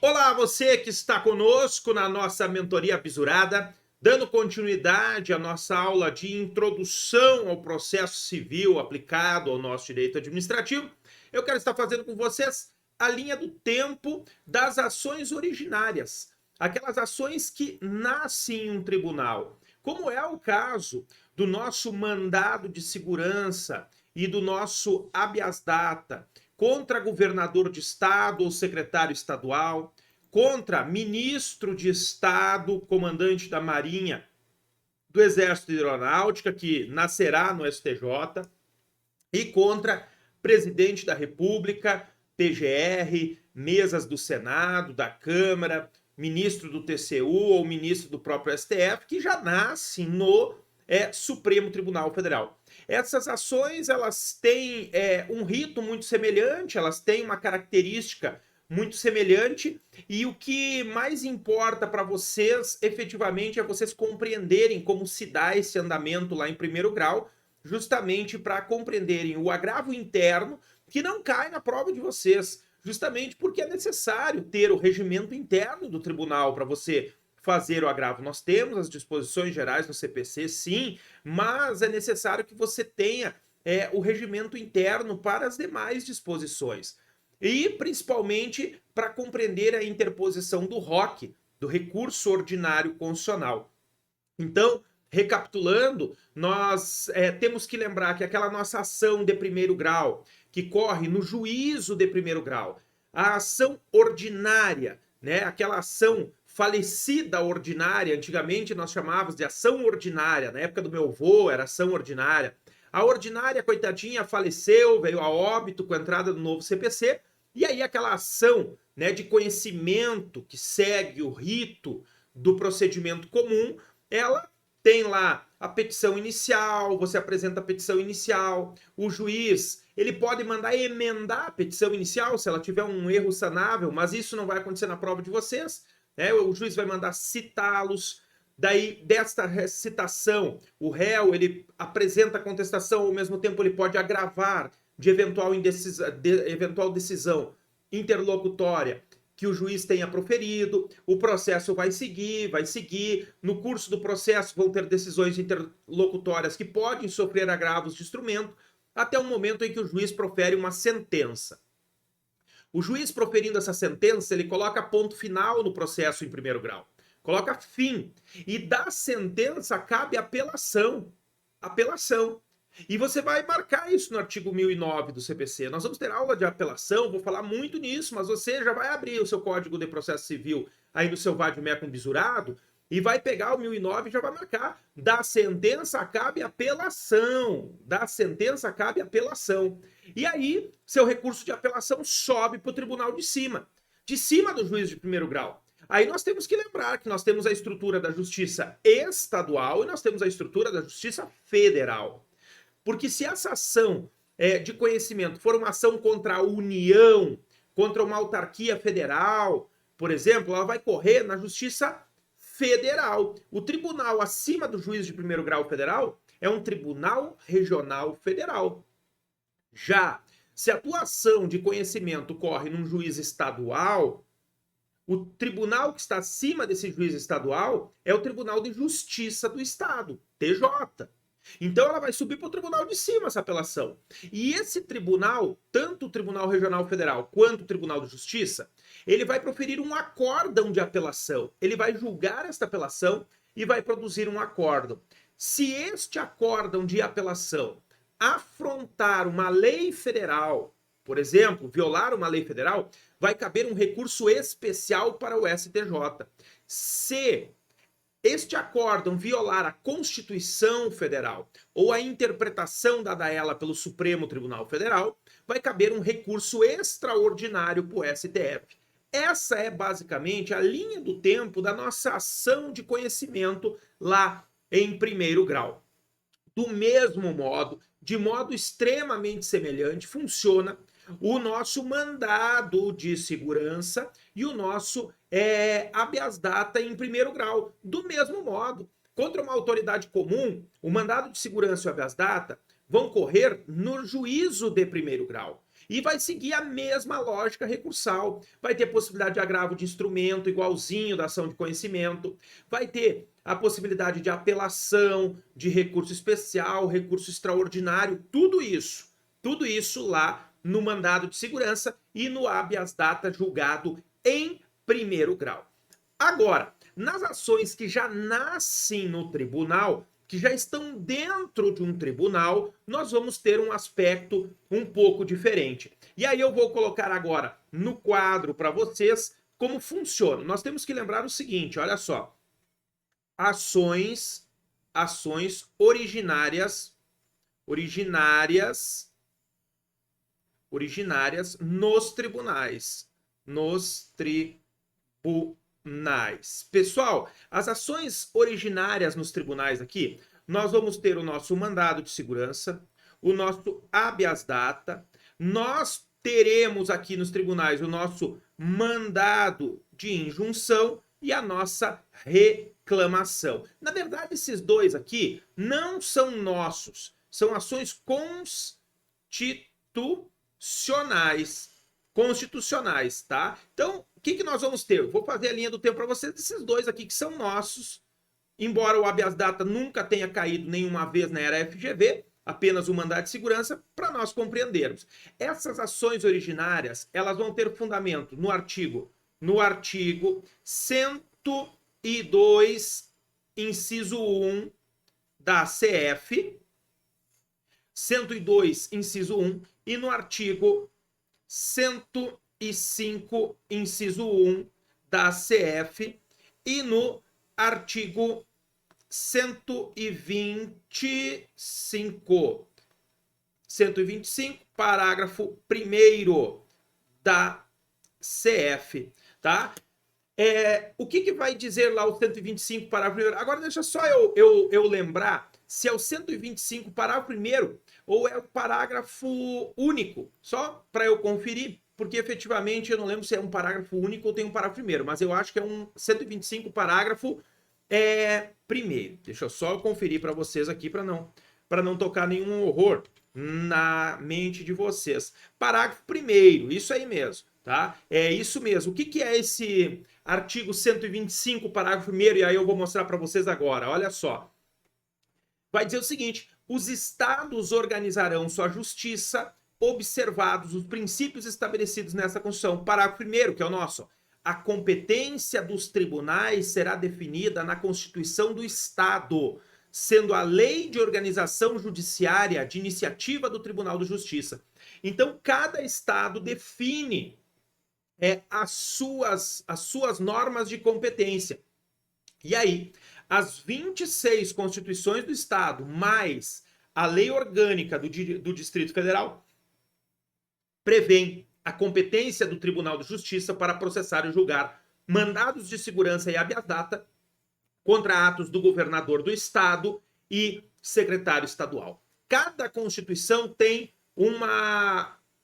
Olá, você que está conosco na nossa mentoria visurada, dando continuidade à nossa aula de introdução ao processo civil aplicado ao nosso direito administrativo. Eu quero estar fazendo com vocês a linha do tempo das ações originárias, aquelas ações que nascem em um tribunal, como é o caso do nosso mandado de segurança e do nosso habeas data contra governador de estado ou secretário estadual, contra ministro de estado, comandante da Marinha, do Exército de Aeronáutica, que nascerá no STJ, e contra presidente da República, PGR, mesas do Senado, da Câmara, ministro do TCU ou ministro do próprio STF, que já nasce no Supremo Tribunal Federal. Essas ações, elas têm um rito muito semelhante, elas têm uma característica muito semelhante, e o que mais importa para vocês, efetivamente, é vocês compreenderem como se dá esse andamento lá em primeiro grau, justamente para compreenderem o agravo interno, que não cai na prova de vocês, justamente porque é necessário ter o regimento interno do tribunal para você fazer o agravo. Nós temos as disposições gerais no CPC, sim, mas é necessário que você tenha o regimento interno para as demais disposições. E, principalmente, para compreender a interposição do ROC, do Recurso Ordinário Constitucional. Então, recapitulando, nós temos que lembrar que aquela nossa ação de primeiro grau, que corre no juízo de primeiro grau, a ação ordinária, né, aquela ação falecida ordinária, antigamente nós chamávamos de ação ordinária, na época do meu avô era ação ordinária. A ordinária, coitadinha, faleceu, veio a óbito com a entrada do novo CPC, e aí aquela ação, né, de conhecimento que segue o rito do procedimento comum, ela tem lá a petição inicial, você apresenta a petição inicial, o juiz, ele pode mandar emendar a petição inicial se ela tiver um erro sanável, mas isso não vai acontecer na prova de vocês, né? O juiz vai mandar citá-los, daí desta citação, o réu, ele apresenta a contestação, ao mesmo tempo ele pode agravar de eventual decisão interlocutória que o juiz tenha proferido, o processo vai seguir, no curso do processo vão ter decisões interlocutórias que podem sofrer agravos de instrumento, até o momento em que o juiz profere uma sentença. O juiz proferindo essa sentença, ele coloca ponto final no processo em primeiro grau, coloca fim, e da sentença cabe apelação. E você vai marcar isso no artigo 1009 do CPC. Nós vamos ter aula de apelação, vou falar muito nisso, mas você já vai abrir o seu Código de Processo Civil aí no seu vade-mecum bisurado e vai pegar o 1009 e já vai marcar. Da sentença cabe apelação. E aí, seu recurso de apelação sobe para o tribunal de cima do juiz de primeiro grau. Aí nós temos que lembrar que nós temos a estrutura da justiça estadual e nós temos a estrutura da justiça federal. Porque se essa ação de conhecimento for uma ação contra a União, contra uma autarquia federal, por exemplo, ela vai correr na Justiça Federal. O tribunal acima do juiz de primeiro grau federal é um tribunal regional federal. Já se a tua ação de conhecimento corre num juiz estadual, o tribunal que está acima desse juiz estadual é o Tribunal de Justiça do Estado, TJ. Então ela vai subir para o tribunal de cima essa apelação. E esse tribunal, tanto o Tribunal Regional Federal quanto o Tribunal de Justiça, ele vai proferir um acórdão de apelação. Ele vai julgar esta apelação e vai produzir um acórdão. Se este acórdão de apelação afrontar uma lei federal, por exemplo, violar uma lei federal, vai caber um recurso especial para o STJ. Se este acórdão violar a Constituição Federal ou a interpretação dada a ela pelo Supremo Tribunal Federal, vai caber um recurso extraordinário para o STF. Essa é basicamente a linha do tempo da nossa ação de conhecimento lá em primeiro grau. Do mesmo modo, de modo extremamente semelhante, funciona o nosso mandado de segurança e o nosso habeas data em primeiro grau. Do mesmo modo, contra uma autoridade comum, o mandado de segurança e o habeas data vão correr no juízo de primeiro grau. E vai seguir a mesma lógica recursal. Vai ter possibilidade de agravo de instrumento, igualzinho da ação de conhecimento. Vai ter a possibilidade de apelação, de recurso especial, recurso extraordinário, tudo isso lá no mandado de segurança e no habeas data julgado em primeiro grau. Agora, nas ações que já nascem no tribunal, que já estão dentro de um tribunal, nós vamos ter um aspecto um pouco diferente. E aí eu vou colocar agora no quadro para vocês como funciona. Nós temos que lembrar o seguinte, olha só. Ações originárias nos tribunais. Pessoal, as ações originárias nos tribunais aqui, nós vamos ter o nosso mandado de segurança, o nosso habeas data, nós teremos aqui nos tribunais o nosso mandado de injunção e a nossa reclamação. Na verdade, esses dois aqui não são nossos, são ações constitucionais, tá? Então, o que nós vamos ter? Eu vou fazer a linha do tempo para vocês desses dois aqui que são nossos, embora o habeas data nunca tenha caído nenhuma vez na era FGV, apenas o mandado de segurança, para nós compreendermos. Essas ações originárias, elas vão ter fundamento no artigo 102, inciso 1 da CF, 102, inciso 1, e no artigo 105, inciso 1 da CF, e no artigo 125, parágrafo 1º da CF, tá? O que vai dizer lá o 125, parágrafo 1º? Agora deixa só eu lembrar se é o 125, parágrafo 1º, ou é o parágrafo único, só para eu conferir, porque efetivamente eu não lembro se é um parágrafo único ou tem um parágrafo 1º, mas eu acho que é um 125, parágrafo 1º. Deixa eu só conferir para vocês aqui, para não tocar nenhum horror na mente de vocês. Parágrafo 1º, isso aí mesmo, tá? É isso mesmo. O que é esse artigo 125, parágrafo 1º? E aí eu vou mostrar para vocês agora, olha só. Vai dizer o seguinte: os estados organizarão sua justiça, observados os princípios estabelecidos nessa Constituição. Parágrafo 1º, que é o nosso. A competência dos tribunais será definida na Constituição do Estado, sendo a lei de organização judiciária de iniciativa do Tribunal de Justiça. Então, cada estado define as suas normas de competência. E aí, as 26 constituições do Estado, mais a lei orgânica do Distrito Federal, prevêem a competência do Tribunal de Justiça para processar e julgar mandados de segurança e habeas data contra atos do governador do Estado e secretário estadual. Cada Constituição tem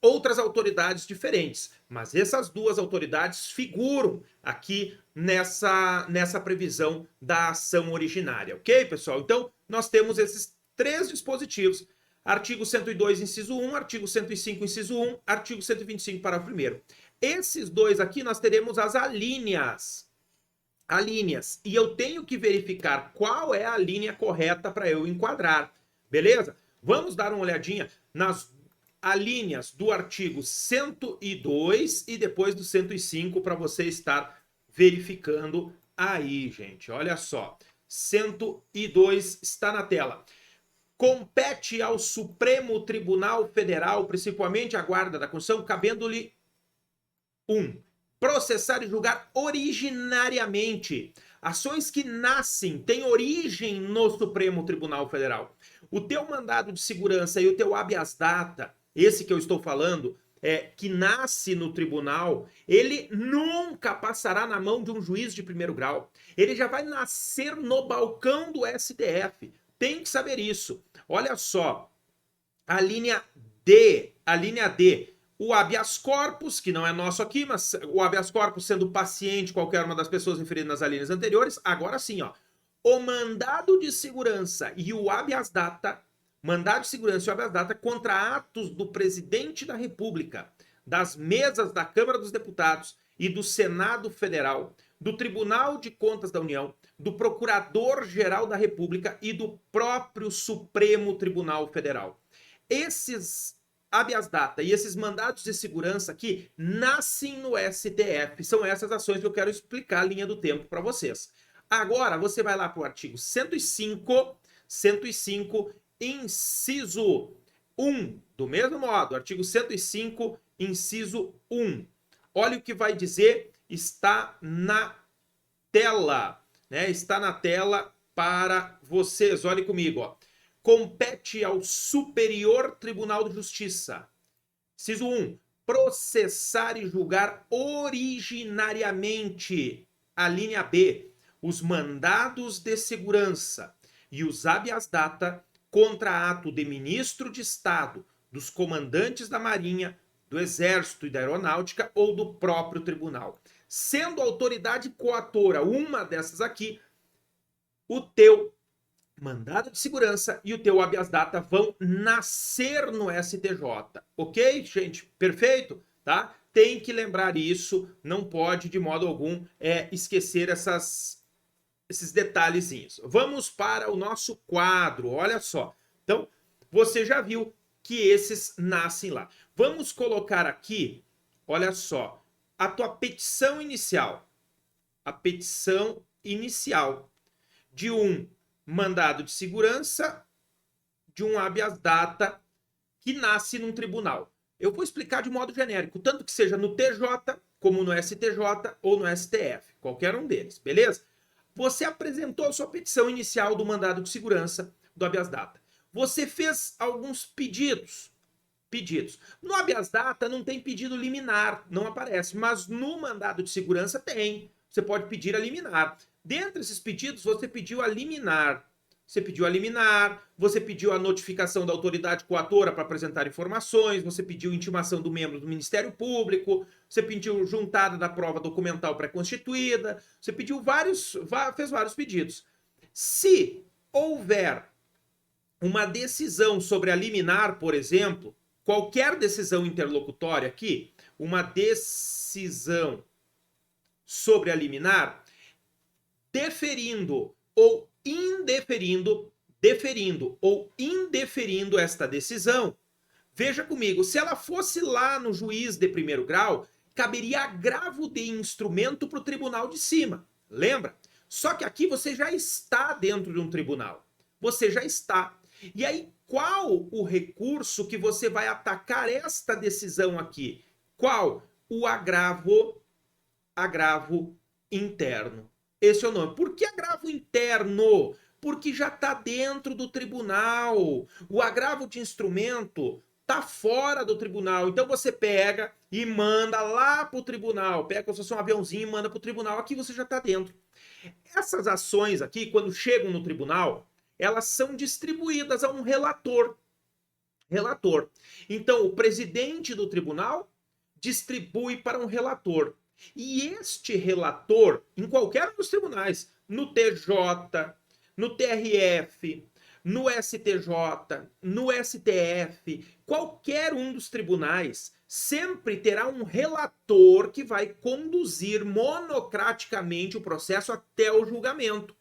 outras autoridades diferentes, mas essas duas autoridades figuram aqui nessa previsão da ação originária, ok, pessoal? Então, nós temos esses três dispositivos: artigo 102, inciso 1, artigo 105, inciso 1, artigo 125, parágrafo 1º. Esses dois aqui nós teremos as alíneas. E eu tenho que verificar qual é a linha correta para eu enquadrar, beleza? Vamos dar uma olhadinha nas alíneas do artigo 102 e depois do 105 para você estar verificando aí, gente. Olha só, 102 está na tela. Compete ao Supremo Tribunal Federal, principalmente a guarda da Constituição, cabendo-lhe 1. Processar e julgar originariamente ações que nascem, têm origem no Supremo Tribunal Federal. O teu mandado de segurança e o teu habeas data, esse que eu estou falando, que nasce no tribunal, ele nunca passará na mão de um juiz de primeiro grau. Ele já vai nascer no balcão do STF. Tem que saber isso. Olha só, a linha D, o habeas corpus, que não é nosso aqui, mas o habeas corpus sendo paciente, qualquer uma das pessoas referidas nas alíneas anteriores, agora sim, ó. O mandado de segurança e o habeas data mandado de segurança e habeas data contra atos do presidente da República, das mesas da Câmara dos Deputados e do Senado Federal, do Tribunal de Contas da União, do Procurador-Geral da República e do próprio Supremo Tribunal Federal. Esses habeas data e esses mandados de segurança aqui nascem no STF. São essas ações que eu quero explicar a linha do tempo para vocês. Agora, você vai lá para o artigo 105, inciso 1. Do mesmo modo, artigo 105, inciso 1. Olha o que vai dizer, está na tela, né? Está na tela para vocês. Olhe comigo, ó. Compete ao Superior Tribunal de Justiça, inciso 1, processar e julgar originariamente, a linha B, os mandados de segurança e os habeas data contra ato de ministro de Estado, dos comandantes da Marinha, do Exército e da Aeronáutica ou do próprio tribunal. Sendo a autoridade coatora uma dessas aqui, o teu mandado de segurança e o teu habeas data vão nascer no STJ. Ok, gente? Perfeito? Tá? Tem que lembrar isso, não pode de modo algum esquecer esses detalhezinhos. Vamos para o nosso quadro, olha só. Então, você já viu que esses nascem lá. Vamos colocar aqui, olha só, a tua petição inicial. A petição inicial de um mandado de segurança, de um habeas data que nasce num tribunal. Eu vou explicar de modo genérico, tanto que seja no TJ, como no STJ ou no STF, qualquer um deles, beleza? Você apresentou a sua petição inicial do mandado de segurança do habeas data. Você fez alguns pedidos. No habeas data não tem pedido liminar, não aparece, mas no mandado de segurança tem. Você pode pedir a liminar. Dentre esses pedidos, você pediu a liminar. Você pediu a notificação da autoridade coatora para apresentar informações, você pediu intimação do membro do Ministério Público, você pediu juntada da prova documental pré-constituída, você fez vários pedidos. Se houver uma decisão sobre a liminar, por exemplo, qualquer decisão interlocutória aqui, uma decisão sobre a liminar, deferindo ou indeferindo esta decisão, veja comigo, se ela fosse lá no juiz de primeiro grau, caberia agravo de instrumento para o tribunal de cima, lembra? Só que aqui você já está dentro de um tribunal, você já está. E aí, qual o recurso que você vai atacar esta decisão aqui? Qual? O agravo interno. Esse é o nome. Por que agravo interno? Porque já está dentro do tribunal. O agravo de instrumento está fora do tribunal. Então você pega e manda lá para o tribunal. Pega como se fosse um aviãozinho e manda para o tribunal. Aqui você já está dentro. Essas ações aqui, quando chegam no tribunal, elas são distribuídas a um relator. Então, o presidente do tribunal distribui para um relator. E este relator, em qualquer um dos tribunais, no TJ, no TRF, no STJ, no STF, qualquer um dos tribunais, sempre terá um relator que vai conduzir monocraticamente o processo até o julgamento.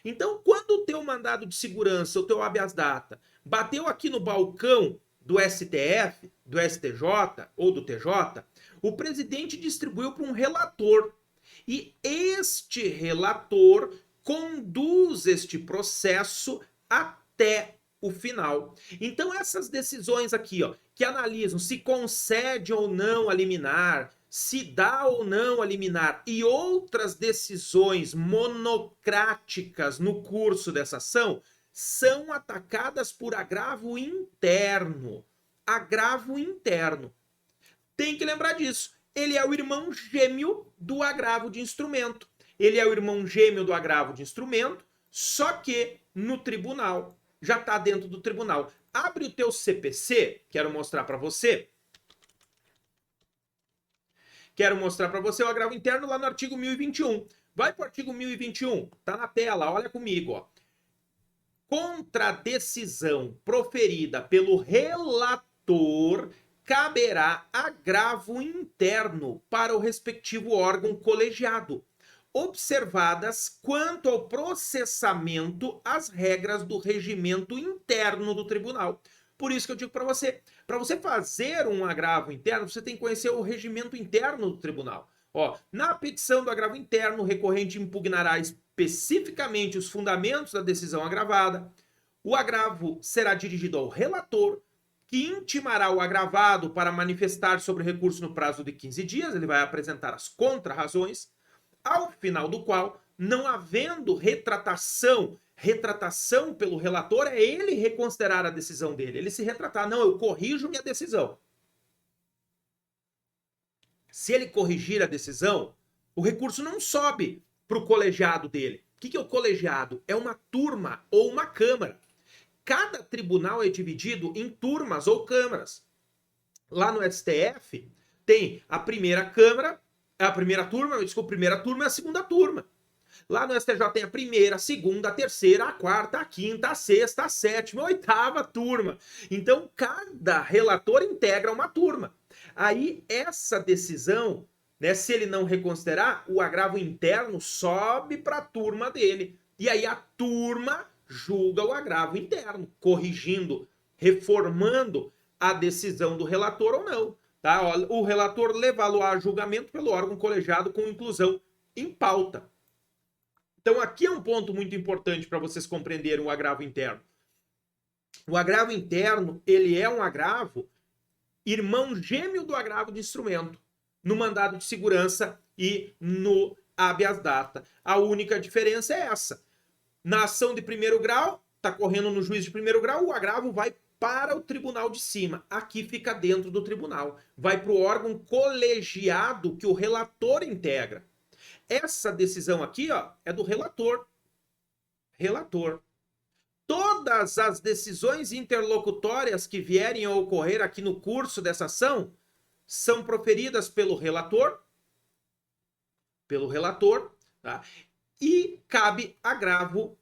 Então, quando o teu mandado de segurança, o teu habeas data, bateu aqui no balcão do STF, do STJ ou do TJ, o presidente distribuiu para um relator. E este relator conduz este processo até o final. Então, essas decisões aqui, ó, que analisam se concede ou não a liminar, se dá ou não a liminar e outras decisões monocráticas no curso dessa ação, são atacadas por agravo interno. Agravo interno. Tem que lembrar disso. Ele é o irmão gêmeo do agravo de instrumento. Ele é o irmão gêmeo do agravo de instrumento, só que no tribunal. Já está dentro do tribunal. Abre o teu CPC, quero mostrar para você. Quero mostrar para você o agravo interno lá no artigo 1021. Vai para o artigo 1021, tá na tela, olha comigo, ó. contra a decisão proferida pelo relator, caberá agravo interno para o respectivo órgão colegiado, observadas quanto ao processamento as regras do regimento interno do tribunal. Por isso que eu digo para você fazer um agravo interno, você tem que conhecer o regimento interno do tribunal. Ó, na petição do agravo interno, o recorrente impugnará especificamente os fundamentos da decisão agravada. O agravo será dirigido ao relator, que intimará o agravado para manifestar sobre o recurso no prazo de 15 dias, ele vai apresentar as contrarrazões, ao final do qual, não havendo retratação pelo relator, é ele reconsiderar a decisão dele, ele se retratar, não, eu corrijo minha decisão. Se ele corrigir a decisão, o recurso não sobe para o colegiado dele. O que é o colegiado? É uma turma ou uma câmara. Cada tribunal é dividido em turmas ou câmaras. Lá no STF tem a primeira câmara, a primeira turma e a segunda turma. Lá no STJ tem a primeira, a segunda, a terceira, a quarta, a quinta, a sexta, a sétima, a oitava turma. Então, cada relator integra uma turma. Aí, essa decisão, né, se ele não reconsiderar, o agravo interno sobe para a turma dele. E aí a turma julga o agravo interno, corrigindo, reformando a decisão do relator ou não. Tá? O relator levá-lo a julgamento pelo órgão colegiado com inclusão em pauta. Então aqui é um ponto muito importante para vocês compreenderem o agravo interno. O agravo interno, ele é um agravo irmão gêmeo do agravo de instrumento, no mandado de segurança e no habeas data. A única diferença é essa. Na ação de primeiro grau, está correndo no juiz de primeiro grau, o agravo vai para o tribunal de cima. Aqui fica dentro do tribunal. Vai para o órgão colegiado que o relator integra. Essa decisão aqui, ó, é do relator. Relator. Todas as decisões interlocutórias que vierem a ocorrer aqui no curso dessa ação são proferidas pelo relator, tá? E cabe agravo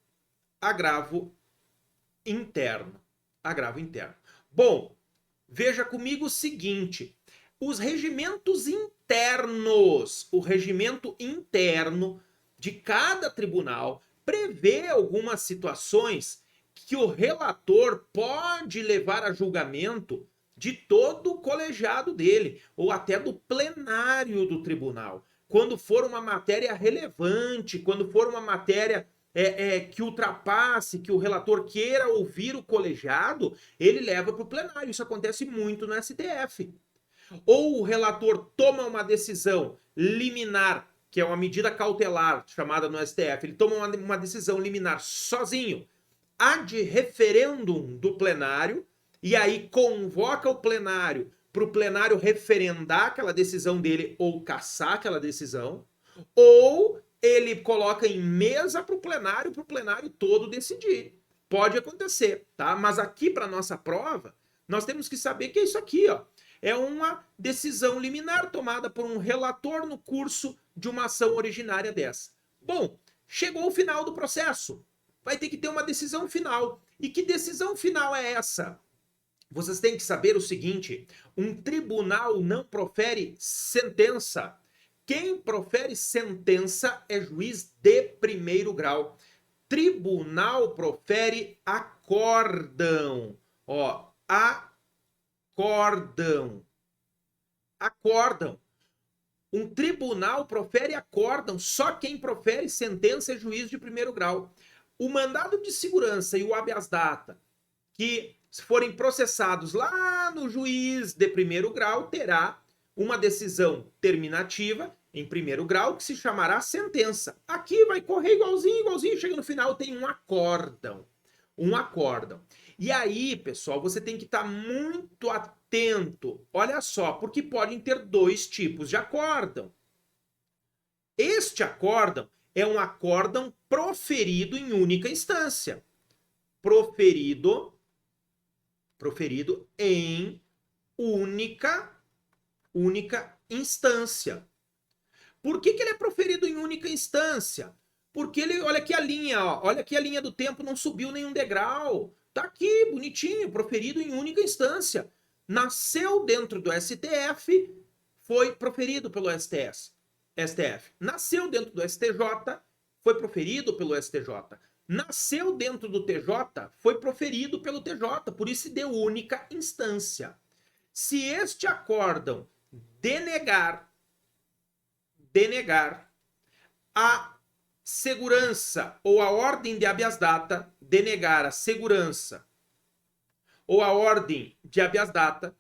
interno. Agravo interno. Bom, veja comigo o seguinte: os regimentos internos, o regimento interno de cada tribunal prevê algumas situações que o relator pode levar a julgamento de todo o colegiado dele, ou até do plenário do tribunal. Quando for uma matéria relevante, quando for uma matéria que ultrapasse, que o relator queira ouvir o colegiado, ele leva para o plenário. Isso acontece muito no STF. Ou o relator toma uma decisão liminar, que é uma medida cautelar chamada no STF, ele toma uma decisão liminar sozinho, ad referendum do plenário, e aí convoca o plenário para o plenário referendar aquela decisão dele ou cassar aquela decisão, ou ele coloca em mesa para o plenário todo decidir. Pode acontecer, tá? Mas aqui para nossa prova, nós temos que saber que é isso aqui, ó. É uma decisão liminar tomada por um relator no curso de uma ação originária dessa. Bom, chegou o final do processo. Vai ter que ter uma decisão final. E que decisão final é essa? Vocês têm que saber o seguinte: um tribunal não profere sentença. Quem profere sentença é juiz de primeiro grau. Tribunal profere acórdão. Ó, acórdão. Acórdão. Um tribunal profere acórdão. Só quem profere sentença é juiz de primeiro grau. O mandado de segurança e o habeas data, que forem processados lá no juiz de primeiro grau, terá uma decisão terminativa em primeiro grau que se chamará sentença. Aqui vai correr igualzinho, chega no final tem um acórdão. Um acórdão. E aí, pessoal, você tem que estar muito atento. Olha só, porque podem ter dois tipos de acórdão. Este acórdão é um acórdão proferido em única instância. Proferido em única instância. Por que ele é proferido em única instância? Porque ele, olha aqui a linha, ó, olha aqui a linha do tempo, não subiu nenhum degrau. Tá aqui, bonitinho, proferido em única instância. Nasceu dentro do STF, foi proferido pelo STF. Nasceu dentro do STJ, foi proferido pelo STJ. Nasceu dentro do TJ, foi proferido pelo TJ, por isso de única instância. Se este acórdão denegar a segurança ou a ordem de habeas data, denegar a segurança ou a ordem de habeas data,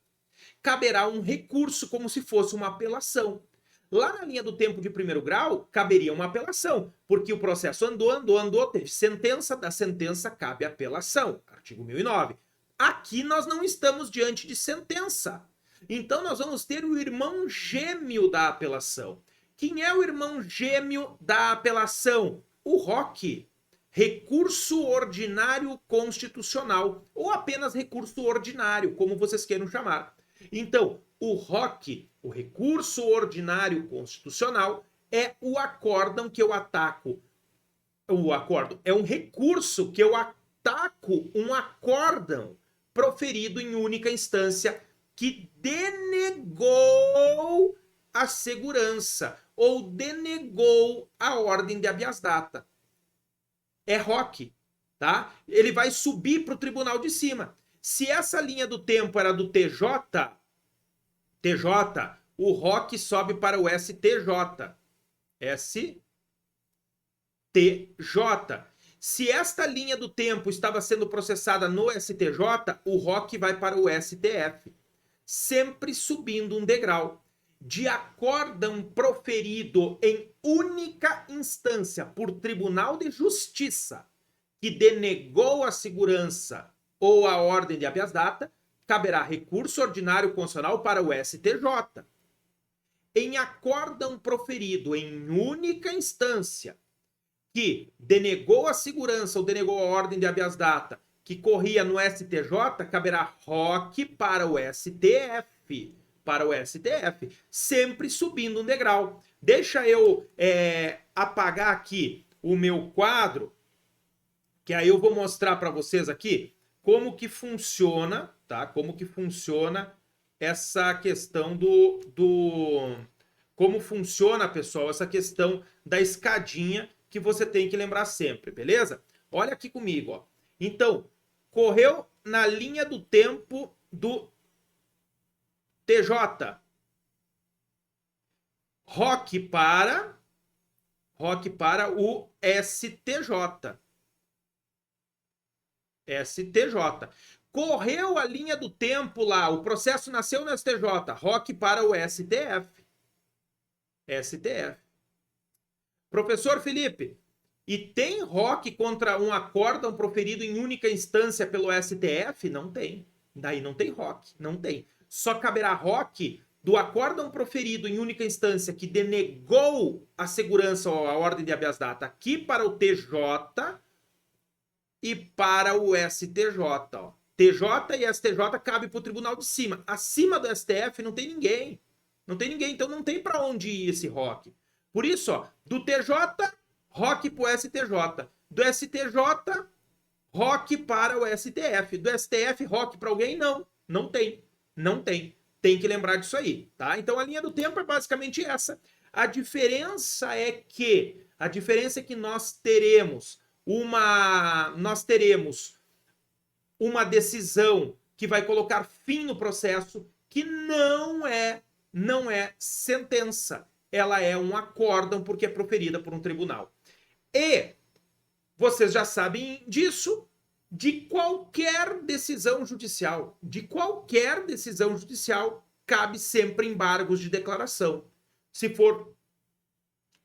caberá um recurso como se fosse uma apelação. Lá na linha do tempo de primeiro grau, caberia uma apelação, porque o processo andou, teve sentença, da sentença cabe apelação, artigo 1009. Aqui nós não estamos diante de sentença. Então nós vamos ter o irmão gêmeo da apelação. Quem é o irmão gêmeo da apelação? O ROC, recurso ordinário constitucional, ou apenas recurso ordinário, como vocês queiram chamar. Então, o ROC, o recurso ordinário constitucional, é o acórdão que eu ataco. O acórdão é um recurso que eu ataco um acórdão proferido em única instância que denegou a segurança ou denegou a ordem de habeas data. É ROC, tá? Ele vai subir para o tribunal de cima. Se essa linha do tempo era do TJ, o ROC sobe para o STJ. STJ. Se esta linha do tempo estava sendo processada no STJ, o ROC vai para o STF. Sempre subindo um degrau. De acórdão proferido em única instância por Tribunal de Justiça que denegou a segurança ou a ordem de habeas data, caberá recurso ordinário constitucional para o STJ. Em acórdão proferido em única instância que denegou a segurança ou denegou a ordem de habeas data que corria no STJ, caberá ROC para o STF. Para o STF, sempre subindo um degrau. Deixa eu apagar aqui o meu quadro, que aí eu vou mostrar para vocês aqui como que funciona, tá? Como que funciona essa questão como funciona, pessoal, essa questão da escadinha que você tem que lembrar sempre, beleza? Olha aqui comigo, ó. Então, correu na linha do tempo do TJ. ROC para o STJ. STJ. Correu a linha do tempo lá, o processo nasceu no STJ. ROC para o STF. STF. Professor Felipe, e tem ROC contra um acórdão proferido em única instância pelo STF? Não tem. Daí não tem ROC, não tem. Só caberá ROC do acórdão proferido em única instância que denegou a segurança ou a ordem de habeas data aqui para o TJ e para o STJ. Ó. TJ e STJ cabe para o tribunal de cima. Acima do STF não tem ninguém. Não tem ninguém, então não tem para onde ir esse ROC. Por isso, ó, do TJ, ROC para o STJ. Do STJ, ROC para o STF. Do STF, ROC para alguém? Não, não tem. Não tem. Tem que lembrar disso aí, tá? Então a linha do tempo é basicamente essa. A diferença é que nós teremos uma decisão que vai colocar fim no processo que não é sentença. Ela é um acórdão porque é proferida por um tribunal. E vocês já sabem disso. De qualquer decisão judicial, cabe sempre embargos de declaração. Se for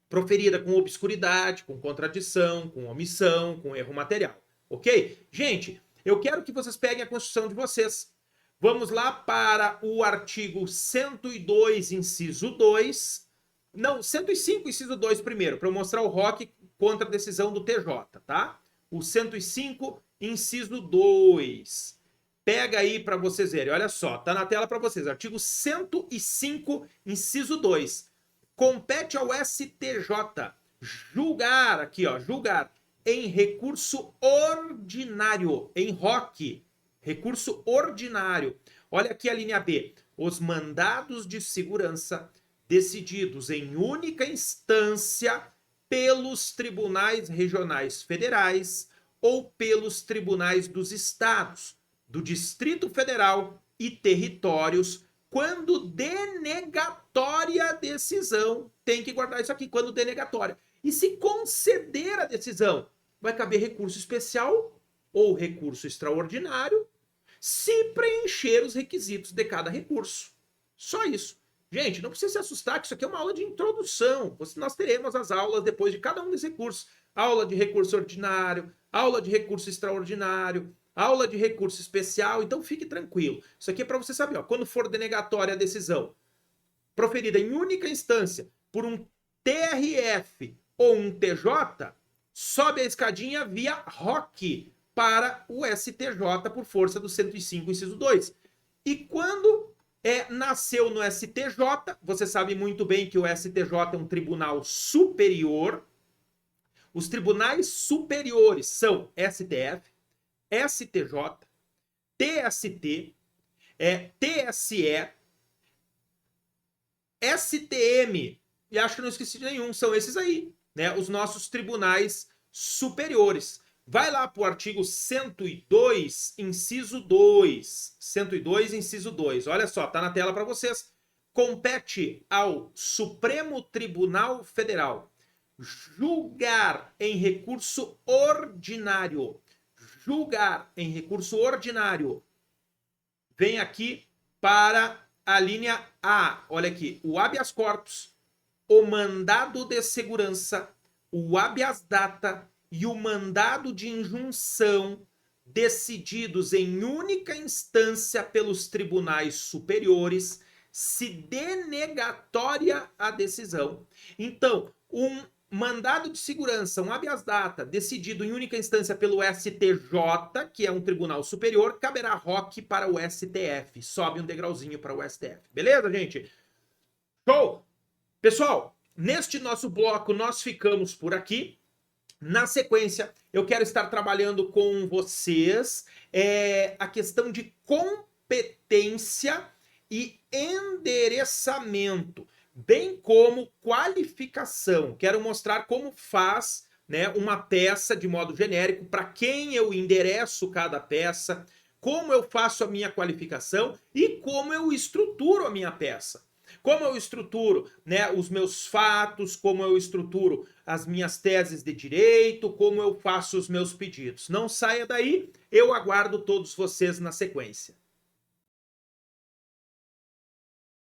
proferida com obscuridade, com contradição, com omissão, com erro material. Ok? Gente, eu quero que vocês peguem a Constituição de vocês. Vamos lá para o artigo 102, inciso 2. Não, 105, inciso 2 primeiro, para eu mostrar o ROC contra a decisão do TJ, tá? O 105, inciso 2. Pega aí para vocês verem. Olha só, tá na tela para vocês. Artigo 105, inciso 2. Compete ao STJ Julgar, aqui ó, julgar em recurso ordinário, em ROC, recurso ordinário. Olha aqui a linha B. Os mandados de segurança decididos em única instância pelos tribunais regionais federais ou pelos tribunais dos estados, do Distrito Federal e territórios, quando denegatória a decisão. Tem que guardar isso aqui, quando denegatória. E se conceder a decisão, vai caber recurso especial ou recurso extraordinário, se preencher os requisitos de cada recurso. Só isso. Gente, não precisa se assustar que isso aqui é uma aula de introdução. Nós teremos as aulas depois de cada um desses recursos. Aula de recurso ordinário, aula de recurso extraordinário, aula de recurso especial. Então fique tranquilo. Isso aqui é para você saber. Ó, quando for denegatória a decisão proferida em única instância por um TRF ou um TJ, sobe a escadinha via ROC para o STJ por força do 105, inciso 2. E quando nasceu no STJ, você sabe muito bem que o STJ é um tribunal superior. Os tribunais superiores são STF, STJ, TST, TSE, STM, e acho que não esqueci de nenhum, são esses aí, né? Os nossos tribunais superiores. Vai lá para o artigo 102, inciso 2. 102, inciso 2. Olha só, tá na tela para vocês. Compete ao Supremo Tribunal Federal julgar em recurso ordinário. Julgar em recurso ordinário. Vem aqui para a linha A. Olha aqui, o habeas corpus, o mandado de segurança, o habeas data e o mandado de injunção decididos em única instância pelos tribunais superiores, se denegatória a decisão. Então, um mandado de segurança, um habeas data, decidido em única instância pelo STJ, que é um tribunal superior, caberá ROC para o STF. Sobe um degrauzinho para o STF. Beleza, gente? Show! Pessoal, neste nosso bloco nós ficamos por aqui. Na sequência, eu quero estar trabalhando com vocês a questão de competência e endereçamento, bem como qualificação. Quero mostrar como faz, né, uma peça de modo genérico, para quem eu endereço cada peça, como eu faço a minha qualificação e como eu estruturo a minha peça. Como eu estruturo, né, os meus fatos, como eu estruturo as minhas teses de direito, como eu faço os meus pedidos. Não saia daí, eu aguardo todos vocês na sequência.